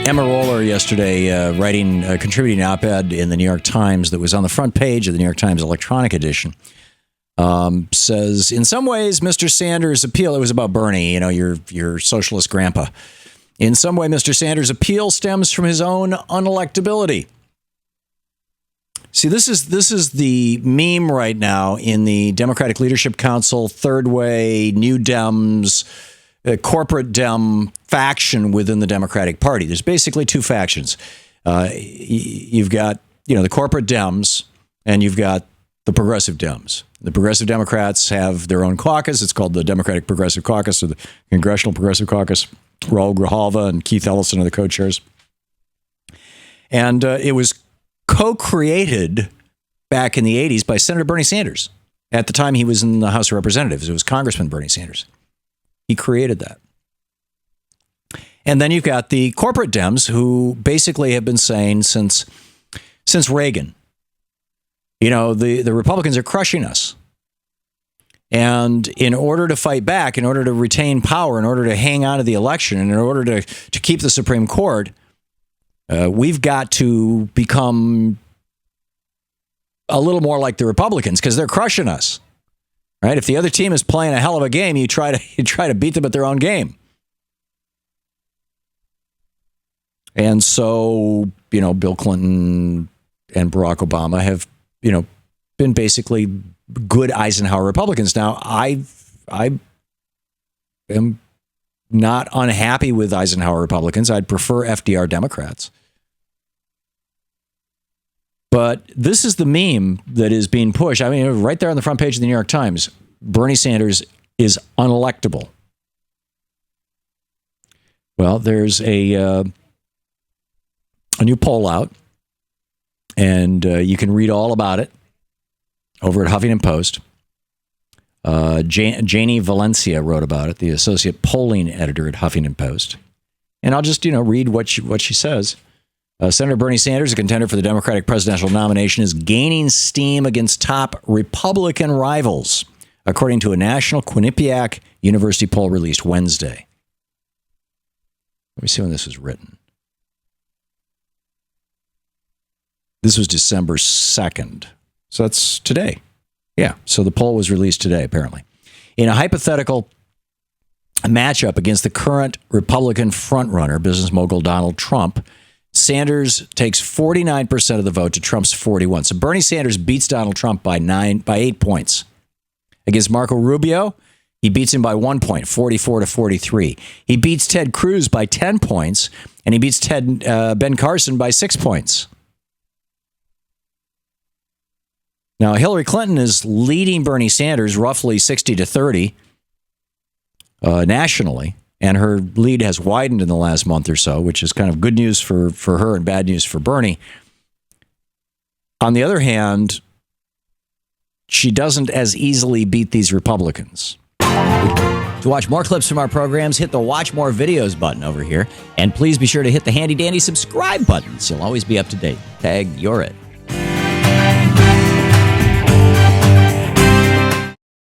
Emma Roller yesterday contributing an op-ed in the New York Times that was on the front page of the New York Times electronic edition. Says, in some ways, Mr. Sanders' appeal, it was about Bernie, your socialist grandpa. In some way, Mr. Sanders' appeal stems from his own unelectability. See, this is the meme right now in the Democratic Leadership Council, Third Way, New Dems, corporate Dem faction within the Democratic Party. There's basically two factions. You've got, the corporate Dems, and you've got the progressive Dems. The progressive Democrats have their own caucus. It's called the Democratic Progressive Caucus, or the Congressional Progressive Caucus. Raul Grijalva and Keith Ellison are the co-chairs. And it was co-created back in the 80s by Senator Bernie Sanders. At the time he was in the House of Representatives, it was Congressman Bernie Sanders. He created that. And then you've got the corporate Dems who basically have been saying since Reagan, the Republicans are crushing us. And in order to fight back, in order to retain power, in order to hang on to the election, and in order to keep the Supreme Court, we've got to become a little more like the Republicans because they're crushing us. Right? If the other team is playing a hell of a game, you try to beat them at their own game. And so, Bill Clinton and Barack Obama have, been basically good Eisenhower Republicans. Now, I am not unhappy with Eisenhower Republicans. I'd prefer FDR Democrats. But this is the meme that is being pushed. I mean, right there on the front page of the New York Times, Bernie Sanders is unelectable. Well, there's a new poll out, and you can read all about it over at Huffington Post. Janie Valencia wrote about it, the associate polling editor at Huffington Post. And I'll just, read what she says. Senator Bernie Sanders, a contender for the Democratic presidential nomination, is gaining steam against top Republican rivals, according to a national Quinnipiac University poll released Wednesday. Let me see when this was written. This was December 2nd. So that's today. Yeah, so the poll was released today, apparently. In a hypothetical matchup against the current Republican frontrunner, business mogul Donald Trump, Sanders takes 49% of the vote to Trump's 41%. So Bernie Sanders beats Donald Trump by 8 points. Against Marco Rubio, he beats him by 1 point, 44-43. He beats Ted Cruz by 10 points, and he beats Ben Carson by 6 points. Now, Hillary Clinton is leading Bernie Sanders roughly 60-30 nationally, and her lead has widened in the last month or so, which is kind of good news for her and bad news for Bernie. On the other hand, she doesn't as easily beat these Republicans. To watch more clips from our programs, hit the Watch More Videos button over here, and please be sure to hit the handy-dandy subscribe button so you'll always be up to date. Tag, you're it.